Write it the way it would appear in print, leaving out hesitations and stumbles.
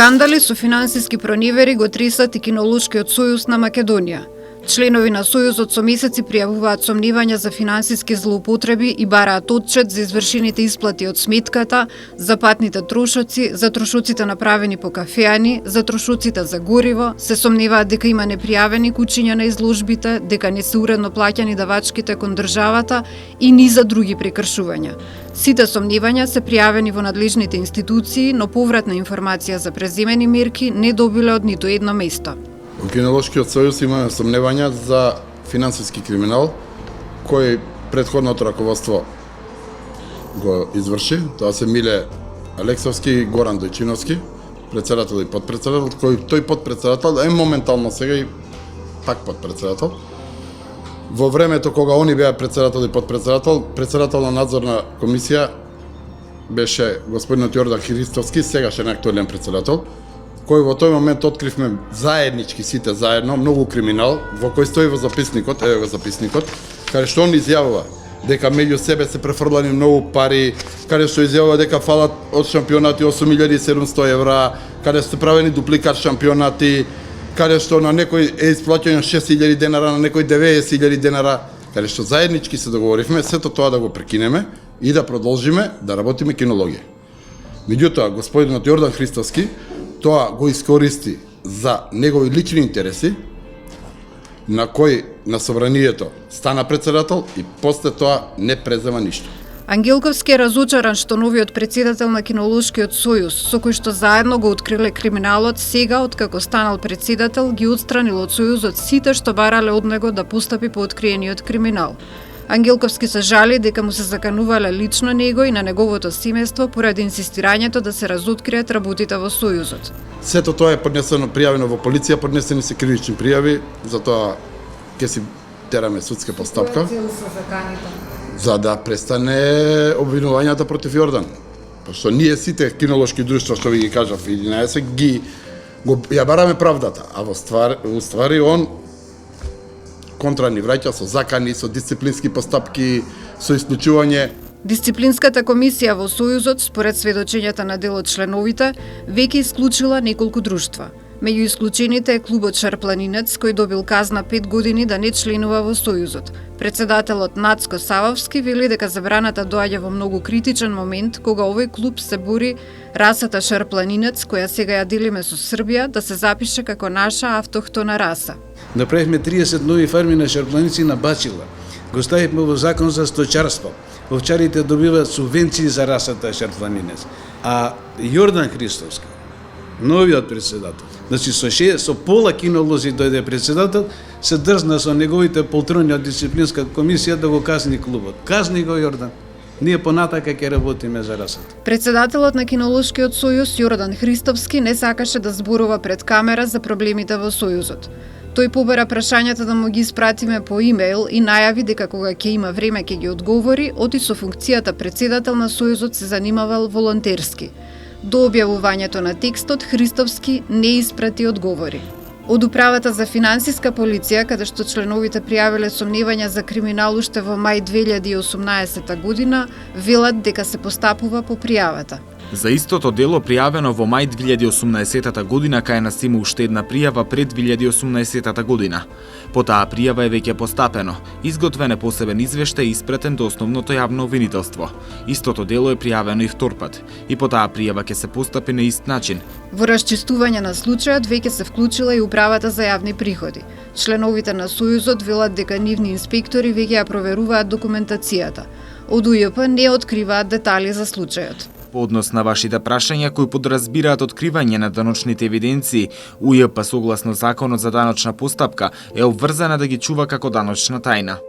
Скандали со финансиски проневери го тресат и Кинолошкиот сојуз на Македонија. Членови на Сојузот со месеци пријавуваат сомневања за финансиски злоупотреби и бараат отчет за извршените исплати од сметката, за патните трошоци, за трошоците направени по кафеани, за трошоците за гориво, се сомневаат дека има непријавени кучиња на изложбите, дека не се уредно плаќани давачките кон државата и низа други прекршувања. Сите сомневања се пријавени во надлежните институции, но повратна информација за преземени мерки не добиле од ниту едно место. Во Кинолошкиот сојуз имаме сомневања за финансиски криминал кој претходното раководство го изврши. Тоа се Миле Алексовски и Горан Дојчиновски, председател и подпредседател, кој тој подпредседател е моментално сега и пак подпредседател. Во времето кога они беа председател и подпредседател, председател на надзорна комисија беше господинот Јордан Христовски, сегашен актуелен председател, кој во тој момент откривме заеднички сите заедно многу криминал, во кој стои во записникот, еве го записникот, каде што он изјавува дека меѓу себе се префрлани многу пари, каде што изјавува дека фалат од шампионати 8.700 евра, каде се правени дупликат шампионати, каде што на некој е исплаќано 6.000 денара, на некој 90.000 денара, каде што заеднички се договоривме сето тоа да го прекинеме и да продолжиме да работиме кинологија. Меѓутоа, господинот Јордан Христовски тоа го искористи за негови лични интереси, на кој на собранието стана председател и после тоа не презема ништо. Ангелковски е разочаран што новиот председател на Кинолошкиот сојуз, со кој што заедно го откриле криминалот, сега, откако станал председател, ги отстранил од сојузот сите што барале од него да постапи по откриениот криминал. Ангелковски се жали дека му се заканувале лично него и на неговото семејство поради инсистирањето да се разоткријат работите во сојузот. Сето тоа е поднесено, пријавено во полиција, поднесени се кривични пријави, затоа ќе си тераме судска постапка. За да престане обвинувањата против Јордан. Пошто ние сите кинолошки друштва, што ви ги кажав, 11 ја бараме правдата, а во ствари он контра ни враќа со закани, со дисциплински постапки, со исклучување. Дисциплинската комисија во Сојузот, според сведочењата на дел од членовите, веќе исклучила неколку друштва. Меѓу исклучените е клубот Шарпланинец, кој добил казна 5 години да не членува во Сојузот. Председателот Нацко Савовски вели дека забраната доаѓа во многу критичен момент, кога овој клуб се бори расата Шарпланинец, која сега ја делиме со Србија, да се запише како наша автохтона раса. Направивме 30 нови ферми на шарпланици на Бачила. Го ставивме во закон за сточарство. Овчарите добиваат субвенции за расата шарпланинец. А Јордан Христовски, новиот председател, значи со пола кинолози дојде председател, се дрзна со неговите полтрони од дисциплинска комисија да го казни клубот. Казни го Јордан. Ние понатака ќе работиме за расата. Председателот на Кинолошкиот сојуз Јордан Христовски не сакаше да зборува пред камера за проблемите во сојузот. Тој побара прашањата да му ги испратиме по имејл и најави дека кога ќе има време ќе ги одговори, оти со функцијата председател на сојузот се занимавал волонтерски. До објавувањето на текстот, Христовски не испрати одговори. Од Управата за финансиска полиција, каде што членовите пријавиле сомневања за криминал уште во мај 2018 година, велат дека се постапува по пријавата. За истото дело пријавено во мај 2018 година, кај нас има уште една пријава пред 2018 година. По таа пријава е веќе постапено. Изготвен е посебен извештај и испратен до основното јавно обвинителство. Истото дело е пријавено и втор пат. И по таа пријава ќе се постапи на ист начин. Во расчистување на случајот веќе се вклучила и Управата за јавни приходи. Членовите на Сојузот велат дека нивни инспектори веќе ја проверуваат документацијата. Од УЈП не откриваат детали за случајот. По однос на вашите прашања кои подразбираат откривање на даночните евиденции, УЈП согласно Законот за даночна постапка е обврзана да ги чува како даночна тајна.